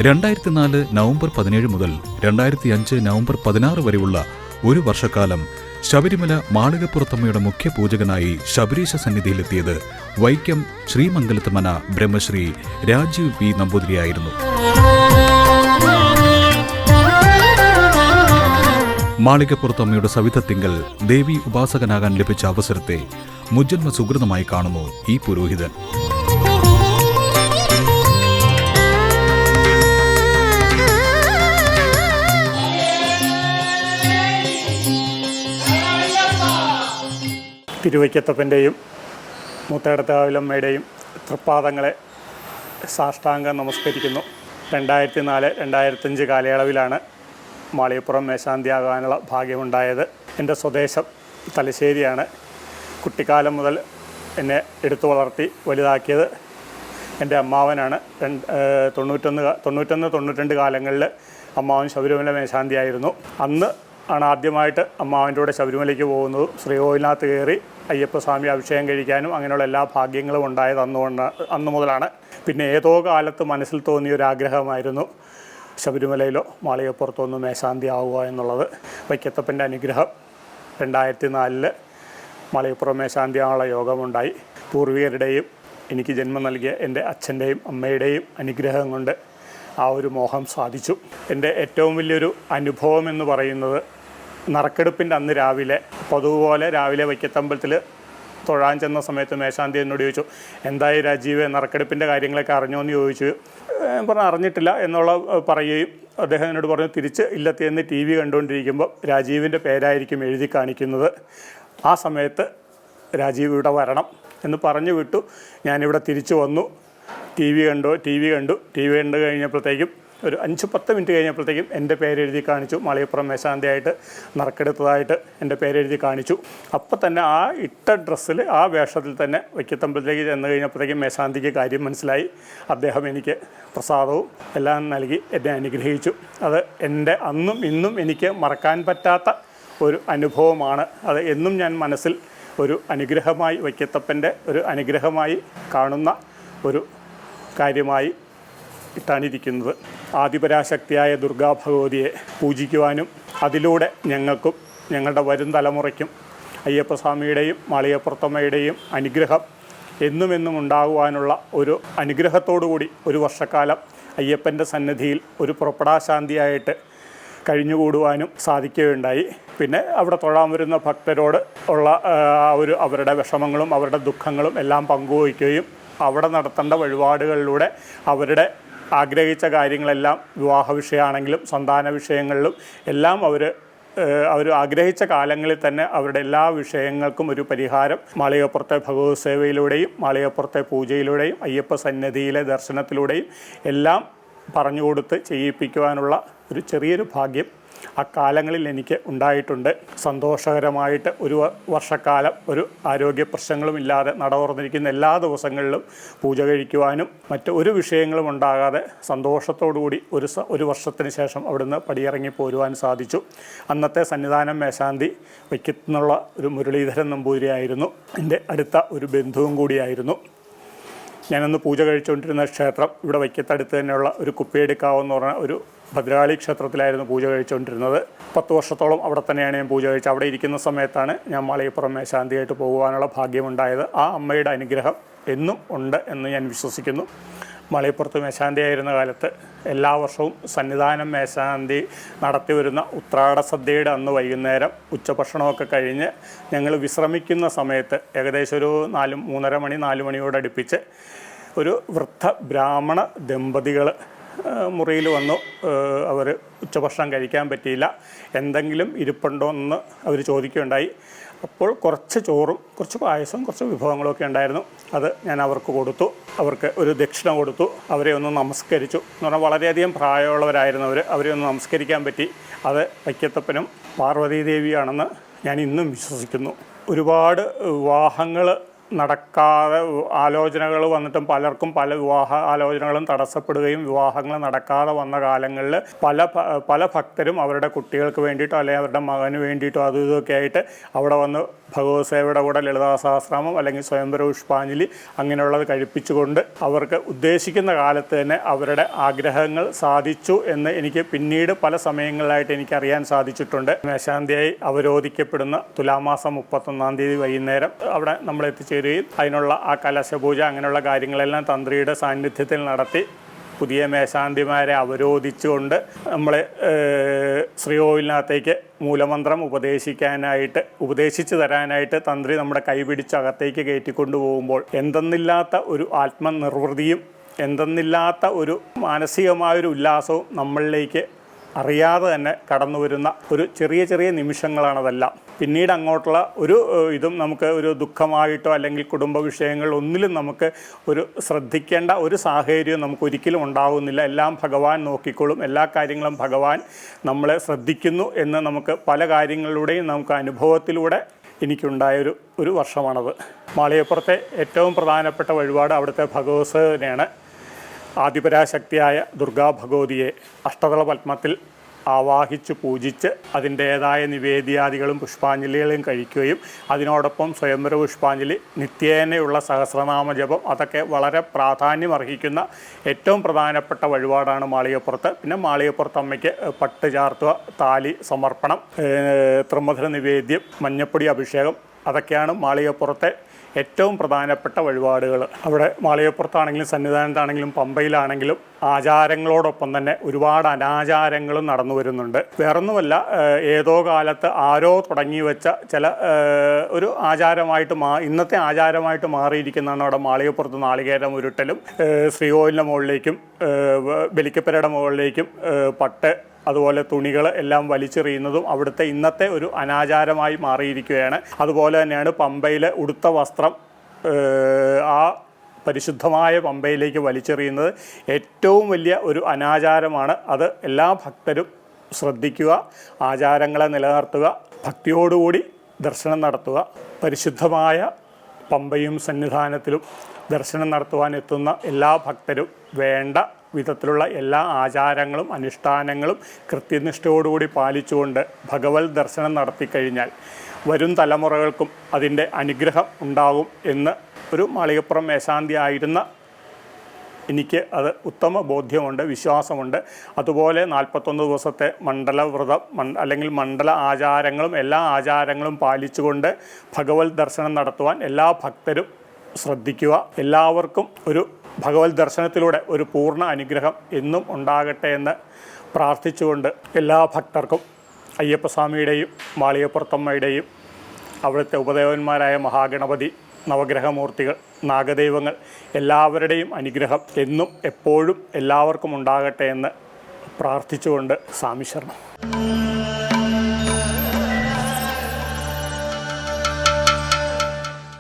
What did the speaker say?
2004 November 17 മുതൽ 2005 November 16 വരെയുള്ള ഒരു വർഷക്കാലം ശബരിമല മാളികപ്പുറത്തമ്മയുടെ മുഖ്യ പൂജകനായി ശബരീശ സന്നിധിയിലെത്തിയത് വൈക്കം ശ്രീമംഗലത്ത് ബ്രഹ്മശ്രീ രാജീവ് പി നമ്പൂതിരിയായിരുന്നു. മാളികപ്പുറത്തമ്മയുടെ സവിധത്തിങ്കൽ ദേവി ഉപാസകനാകാൻ ലഭിച്ച അവസരത്തെ മുജ്ജന്മ സുഹൃതമായി കാണുന്നു ഈ പുരോഹിതൻ. തിരുവയ്ക്കത്തപ്പൻ്റെയും മൂത്തേടത്താവിലമ്മയുടെയും തൃപ്പാദങ്ങളെ സാഷ്ടാംഗം നമസ്കരിക്കുന്നു. 2004-2005 കാലയളവിലാണ് മാളികപ്പുറം മേശാന്തിയാകാനുള്ള ഭാഗ്യമുണ്ടായത്. എൻ്റെ സ്വദേശം തലശ്ശേരിയാണ്. കുട്ടിക്കാലം മുതൽ എന്നെ എടുത്തു വളർത്തി വലുതാക്കിയത് എൻ്റെ അമ്മാവനാണ്. 91-92 കാലങ്ങളിൽ അമ്മാവൻ ശബരിമല മേശാന്തിയായിരുന്നു. അന്ന് ആണ് ആദ്യമായിട്ട് അമ്മാവൻ്റെ കൂടെ ശബരിമലയ്ക്ക് പോകുന്നതും ശ്രീകോവിലിനകത്ത് കയറി അയ്യപ്പസ്വാമി അഭിഷേകം കഴിക്കാനും അങ്ങനെയുള്ള എല്ലാ ഭാഗ്യങ്ങളും ഉണ്ടായത് അന്ന് മുതലാണ്. പിന്നെ ഏതോ കാലത്ത് മനസ്സിൽ തോന്നിയൊരാഗ്രഹമായിരുന്നു ശബരിമലയിലോ മാളികപ്പുറത്തോ ഒന്ന് മേശാന്തി ആവുക എന്നുള്ളത്. വൈക്കത്തപ്പൻ്റെ അനുഗ്രഹം 2004 മാളികപ്പുറം മേശാന്തി ആവാനുള്ള യോഗമുണ്ടായി. പൂർവികരുടെയും എനിക്ക് ജന്മം നൽകിയ എൻ്റെ അച്ഛൻ്റെയും അമ്മയുടെയും അനുഗ്രഹം കൊണ്ട് ആ ഒരു മോഹം സാധിച്ചു. എൻ്റെ ഏറ്റവും വലിയൊരു അനുഭവം എന്ന് പറയുന്നത് നറുക്കെടുപ്പിൻ്റെ അന്ന് രാവിലെ പതിവുപോലെ രാവിലെ വൈക്കത്തമ്പലത്തിൽ തൊഴാൻ ചെന്ന സമയത്ത് മേശാന്തി എന്നോട് ചോദിച്ചു, എന്തായി രാജീവ് നറുക്കെടുപ്പിൻ്റെ കാര്യങ്ങളൊക്കെ അറിഞ്ഞോ എന്ന് ചോദിച്ചു. പറഞ്ഞാൽ അറിഞ്ഞിട്ടില്ല എന്നുള്ള പറയുകയും അദ്ദേഹം എന്നോട് പറഞ്ഞു, തിരിച്ച് ഇല്ലത്തിയെന്ന് TV കണ്ടുകൊണ്ടിരിക്കുമ്പോൾ രാജീവിൻ്റെ പേരായിരിക്കും എഴുതി കാണിക്കുന്നത്, ആ സമയത്ത് രാജീവ് ഇവിടെ വരണം എന്ന് പറഞ്ഞു വിട്ടു. ഞാനിവിടെ തിരിച്ചു വന്നു. TV കണ്ടു കഴിഞ്ഞപ്പോഴത്തേക്കും ഒരു 5-10 മിനിറ്റ് കഴിഞ്ഞപ്പോഴത്തേക്കും എൻ്റെ പേരെഴുതി കാണിച്ചു. മാളികപ്പുറം മേശാന്തിയായിട്ട് നറുക്കെടുത്തതായിട്ട് എൻ്റെ പേരെഴുതി കാണിച്ചു. അപ്പം തന്നെ ആ ഇട്ട ഡ്രസ്സിൽ ആ വേഷത്തിൽ തന്നെ വൈക്കത്തമ്പലത്തിലേക്ക് ചെന്ന് കഴിഞ്ഞപ്പോഴത്തേക്കും മേശാന്തിക്ക് കാര്യം മനസ്സിലായി. അദ്ദേഹം എനിക്ക് പ്രസാദവും എല്ലാം നൽകി എന്നെ അനുഗ്രഹിച്ചു. അത് എൻ്റെ അന്നും ഇന്നും എനിക്ക് മറക്കാൻ പറ്റാത്ത ഒരു അനുഭവമാണ്. അത് എന്നും ഞാൻ മനസ്സിൽ ഒരു അനുഗ്രഹമായി വൈക്കത്തപ്പൻ്റെ ഒരു അനുഗ്രഹമായി കാണുന്ന ഒരു കാര്യമായി ഇട്ടാണിരിക്കുന്നത്. ആദിപരാശക്തിയായ ദുർഗാ ഭഗവതിയെ പൂജിക്കുവാനും അതിലൂടെ ഞങ്ങൾക്കും ഞങ്ങളുടെ വരും തലമുറയ്ക്കും അയ്യപ്പസ്വാമിയുടെയും മാളികപ്പുറത്തമ്മയുടെയും അനുഗ്രഹം എന്നുമെന്നും ഉണ്ടാകുവാനുള്ള ഒരു അനുഗ്രഹത്തോടുകൂടി ഒരു വർഷക്കാലം അയ്യപ്പൻ്റെ സന്നിധിയിൽ ഒരു പുറപ്പെടാശാന്തിയായിട്ട് കഴിഞ്ഞുകൂടുവാനും സാധിക്കുകയുണ്ടായി. പിന്നെ അവിടെ തൊഴാൻ വരുന്ന ഭക്തരോട് ഉള്ള അവരുടെ വിഷമങ്ങളും അവരുടെ ദുഃഖങ്ങളും എല്ലാം പങ്കുവയ്ക്കുകയും അവിടെ നടത്തേണ്ട വഴിപാടുകളിലൂടെ അവരുടെ ആഗ്രഹിച്ച കാര്യങ്ങളെല്ലാം വിവാഹ വിഷയമാണെങ്കിലും സന്താന വിഷയങ്ങളിലും എല്ലാം അവർ ആഗ്രഹിച്ച കാലങ്ങളിൽ തന്നെ അവരുടെ എല്ലാ വിഷയങ്ങൾക്കും ഒരു പരിഹാരം മാളികപ്പുറത്തെ ഭഗവത് സേവയിലൂടെയും മാളികപ്പുറത്തെ പൂജയിലൂടെയും അയ്യപ്പ സന്നിധിയിലെ ദർശനത്തിലൂടെയും എല്ലാം പറഞ്ഞുകൊടുത്ത് ചെയ്യിപ്പിക്കുവാനുള്ള ഒരു ചെറിയൊരു ഭാഗ്യം അക്കാലങ്ങളിൽ എനിക്ക് ഉണ്ടായിട്ടുണ്ട്. സന്തോഷകരമായിട്ട് ഒരു വർഷക്കാലം ഒരു ആരോഗ്യ പ്രശ്നങ്ങളും ഇല്ലാതെ നട തുറന്നിരിക്കുന്ന എല്ലാ ദിവസങ്ങളിലും പൂജ കഴിക്കുവാനും മറ്റ് ഒരു വിഷയങ്ങളും ഉണ്ടാകാതെ സന്തോഷത്തോടുകൂടി ഒരു വർഷത്തിന് ശേഷം അവിടുന്ന് പടിയിറങ്ങി പോരുവാൻ സാധിച്ചു. അന്നത്തെ സന്നിധാനം മേശാന്തി വൈക്കത്തുനിന്നുള്ള ഒരു മുരളീധരൻ നമ്പൂതിരിയായിരുന്നു. എൻ്റെ അടുത്ത ഒരു ബന്ധുവും കൂടിയായിരുന്നു. ഞാനന്ന് പൂജ കഴിച്ചുകൊണ്ടിരുന്ന ക്ഷേത്രം ഇവിടെ വൈക്കത്തടുത്ത് തന്നെയുള്ള ഒരു കുപ്പിയെടുക്കാവെന്ന് പറഞ്ഞ ഒരു ഭദ്രകാളി ക്ഷേത്രത്തിലായിരുന്നു പൂജ കഴിച്ചുകൊണ്ടിരുന്നത്. 10 വർഷത്തോളം അവിടെ തന്നെയാണ് ഞാൻ പൂജ കഴിച്ചത്. അവിടെ ഇരിക്കുന്ന സമയത്താണ് ഞാൻ മാളികപ്പുറം മേശാന്തിയായിട്ട് പോകുവാനുള്ള ഭാഗ്യമുണ്ടായത്. ആ അമ്മയുടെ അനുഗ്രഹം എന്നും ഉണ്ട് എന്ന് ഞാൻ വിശ്വസിക്കുന്നു. മാളികപ്പുറത്ത് മേശാന്തിയായിരുന്ന കാലത്ത് എല്ലാ വർഷവും സന്നിധാനം മേശാന്തി നടത്തി വരുന്ന ഉത്രാട സദ്യയുടെ അന്ന് വൈകുന്നേരം ഉച്ചഭക്ഷണമൊക്കെ കഴിഞ്ഞ് ഞങ്ങൾ വിശ്രമിക്കുന്ന സമയത്ത് ഏകദേശം ഒരു 4 മണിയോടടുപ്പിച്ച് ഒരു വൃദ്ധ ബ്രാഹ്മണ ദമ്പതികൾ മുറിയിൽ വന്നു. അവർ ഉച്ചഭക്ഷണം കഴിക്കാൻ പറ്റിയില്ല, എന്തെങ്കിലും ഇരിപ്പുണ്ടോ എന്ന് അവർ ചോദിക്കുകയുണ്ടായി. അപ്പോൾ കുറച്ച് ചോറും കുറച്ച് പായസവും കുറച്ച് വിഭവങ്ങളൊക്കെ ഉണ്ടായിരുന്നു. അത് ഞാൻ അവർക്ക് കൊടുത്തു. അവർക്ക് ഒരു ദക്ഷിണ കൊടുത്തു. അവരെ ഒന്ന് നമസ്കരിച്ചു. എന്ന് പറഞ്ഞാൽ വളരെയധികം പ്രായമുള്ളവരായിരുന്നവർ. അവരെ ഒന്ന് നമസ്കരിക്കാൻ പറ്റി. അത് വൈക്കത്തപ്പനും പാർവതീദേവിയാണെന്ന് ഞാൻ ഇന്നും വിശ്വസിക്കുന്നു. ഒരുപാട് വിവാഹങ്ങൾ നടക്കാതെ ആലോചനകൾ വന്നിട്ടും പലർക്കും പല വിവാഹ ആലോചനകളും തടസ്സപ്പെടുകയും വിവാഹങ്ങൾ നടക്കാതെ വന്ന കാലങ്ങളിൽ പല ഭക്തരും അവരുടെ കുട്ടികൾക്ക് വേണ്ടിയിട്ടോ അല്ലെങ്കിൽ അവരുടെ മകന് വേണ്ടിയിട്ടോ അതും ഇതൊക്കെ ആയിട്ട് അവിടെ വന്ന് ഭഗവത് സേവയുടെ കൂടെ ലളിതാ സഹസ്രനാമം അല്ലെങ്കിൽ സ്വയംവര പുഷ്പാഞ്ജലി അങ്ങനെയുള്ളത് കഴിപ്പിച്ചുകൊണ്ട് അവർക്ക് ഉദ്ദേശിക്കുന്ന കാലത്ത് തന്നെ അവരുടെ ആഗ്രഹങ്ങൾ സാധിച്ചു എന്ന് എനിക്ക് പിന്നീട് പല സമയങ്ങളിലായിട്ട് എനിക്കറിയാൻ സാധിച്ചിട്ടുണ്ട്. മേശാന്തിയായി അവരോധിക്കപ്പെടുന്ന തുലാമാസം 31-ാം തീയതി വൈകുന്നേരം അവിടെ നമ്മൾ എത്തിച്ചേരുകയും അതിനുള്ള ആ കലശപൂജ അങ്ങനെയുള്ള കാര്യങ്ങളെല്ലാം തന്ത്രിയുടെ സാന്നിധ്യത്തിൽ നടത്തി പുതിയ മേശാന്തിമാരെ അവരോധിച്ചുകൊണ്ട് നമ്മളെ ശ്രീകോവിലിനകത്തേക്ക് മൂലമന്ത്രം ഉപദേശിച്ചു തരാനായിട്ട് തന്ത്രി നമ്മുടെ കൈപിടിച്ച് അകത്തേക്ക് കയറ്റിക്കൊണ്ടു പോകുമ്പോൾ എന്തെന്നില്ലാത്ത ഒരു ആത്മനിർവൃതിയും എന്തെന്നില്ലാത്ത ഒരു മാനസികമായൊരു ഉല്ലാസവും നമ്മളിലേക്ക് അറിയാതെ തന്നെ കടന്നു വരുന്ന ഒരു ചെറിയ നിമിഷങ്ങളാണതെല്ലാം. പിന്നീട് അങ്ങോട്ടുള്ള ഒരു ഇതും നമുക്ക് ഒരു ദുഃഖമായിട്ടോ അല്ലെങ്കിൽ കുടുംബ വിഷയങ്ങളൊന്നിലും നമുക്ക് ഒരു ശ്രദ്ധിക്കേണ്ട ഒരു സാഹചര്യവും നമുക്ക് ഒരിക്കലും ഉണ്ടാകുന്നില്ല. എല്ലാം ഭഗവാൻ നോക്കിക്കോളും. എല്ലാ കാര്യങ്ങളും ഭഗവാൻ നമ്മളെ ശ്രദ്ധിക്കുന്നു എന്ന് നമുക്ക് പല കാര്യങ്ങളിലൂടെയും നമുക്ക് അനുഭവത്തിലൂടെ എനിക്കുണ്ടായൊരു വർഷമാണത്. മാളികപ്പുറത്തെ ഏറ്റവും പ്രധാനപ്പെട്ട വഴിപാട് അവിടുത്തെ ഭഗവത്സേവനെയാണ്. ആദിപരാശക്തിയായ ദുർഗാ ഭഗവതിയെ അഷ്ടദള പത്മത്തിൽ ആവാഹിച്ച് പൂജിച്ച് അതിൻ്റേതായ നിവേദ്യാദികളും പുഷ്പാഞ്ജലികളും കഴിക്കുകയും അതിനോടൊപ്പം സ്വയംവര പുഷ്പാഞ്ജലി നിത്യേനയുള്ള സഹസ്രനാമ ജപം അതൊക്കെ വളരെ പ്രാധാന്യം അർഹിക്കുന്ന ഏറ്റവും പ്രധാനപ്പെട്ട വഴിപാടാണ് മാളികപ്പുറത്ത്. പിന്നെ മാളികപ്പുറത്ത് അമ്മയ്ക്ക് പട്ട് ചാർത്തുക, താലി സമർപ്പണം, ത്രിമധുര നിവേദ്യം, മഞ്ഞപ്പൊടി അഭിഷേകം അതൊക്കെയാണ് മാളികപ്പുറത്തെ ഏറ്റവും പ്രധാനപ്പെട്ട വഴിപാടുകൾ. അവിടെ മാളികപ്പുറത്താണെങ്കിലും സന്നിധാനത്താണെങ്കിലും പമ്പയിലാണെങ്കിലും ആചാരങ്ങളോടൊപ്പം തന്നെ ഒരുപാട് അനാചാരങ്ങളും നടന്നു വരുന്നുണ്ട്. വേറൊന്നുമല്ല, ഏതോ കാലത്ത് ആരോ തുടങ്ങി വെച്ച ചില ഒരു ആചാരമായിട്ട് ഇന്നത്തെ ആചാരമായിട്ട് മാറിയിരിക്കുന്നതാണ് അവിടെ മാളികപ്പുറത്ത് നാളികേരം ഉരുട്ടലും ശ്രീകോവിലിൻ്റെ മുകളിലേക്കും ബലിക്കപ്പരയുടെ മുകളിലേക്കും പട്ട് അതുപോലെ തുണികൾ എല്ലാം വലിച്ചെറിയുന്നതും അവിടുത്തെ ഇന്നത്തെ ഒരു അനാചാരമായി മാറിയിരിക്കുകയാണ്. അതുപോലെ തന്നെയാണ് പമ്പയിലെ ഉടുത്ത വസ്ത്രം ആ പരിശുദ്ധമായ പമ്പയിലേക്ക് വലിച്ചെറിയുന്നത് ഏറ്റവും വലിയ ഒരു അനാചാരമാണ്. അത് എല്ലാ ഭക്തരും ശ്രദ്ധിക്കുക, ആചാരങ്ങളെ നിലനിർത്തുക, ഭക്തിയോടുകൂടി ദർശനം നടത്തുക. പരിശുദ്ധമായ പമ്പയും സന്നിധാനത്തിലും ദർശനം നടത്തുവാൻ എത്തുന്ന എല്ലാ ഭക്തരും വേണ്ട വിധത്തിലുള്ള എല്ലാ ആചാരങ്ങളും അനുഷ്ഠാനങ്ങളും കൃത്യനിഷ്ഠയോടുകൂടി പാലിച്ചുകൊണ്ട് ഭഗവത് ദർശനം നടത്തിക്കഴിഞ്ഞാൽ വരും തലമുറകൾക്കും അതിൻ്റെ അനുഗ്രഹം ഉണ്ടാകും എന്ന് ഒരു മാളികപ്പുറം മേശാന്തി ആയിരുന്ന എനിക്ക് അത് ഉത്തമ ബോധ്യമുണ്ട്, വിശ്വാസമുണ്ട്. അതുപോലെ 41 ദിവസത്തെ മണ്ഡലവ്രതം അല്ലെങ്കിൽ മണ്ഡല ആചാരങ്ങളും എല്ലാ ആചാരങ്ങളും പാലിച്ചുകൊണ്ട് ഭഗവത് ദർശനം നടത്തുവാൻ എല്ലാ ഭക്തരും ശ്രദ്ധിക്കുക. എല്ലാവർക്കും ഒരു ഭഗവത് ദർശനത്തിലൂടെ ഒരു പൂർണ്ണ അനുഗ്രഹം എന്നും ഉണ്ടാകട്ടെ എന്ന് പ്രാർത്ഥിച്ചുകൊണ്ട് എല്ലാ ഭക്തർക്കും അയ്യപ്പസ്വാമിയുടെയും മാളികപ്പുറത്തമ്മയുടെയും അവിടുത്തെ ഉപദേവന്മാരായ മഹാഗണപതി, നവഗ്രഹമൂർത്തികൾ, നാഗദൈവങ്ങൾ എല്ലാവരുടെയും അനുഗ്രഹം എന്നും എപ്പോഴും എല്ലാവർക്കും ഉണ്ടാകട്ടെ എന്ന് പ്രാർത്ഥിച്ചുകൊണ്ട് സ്വാമി ശരണം.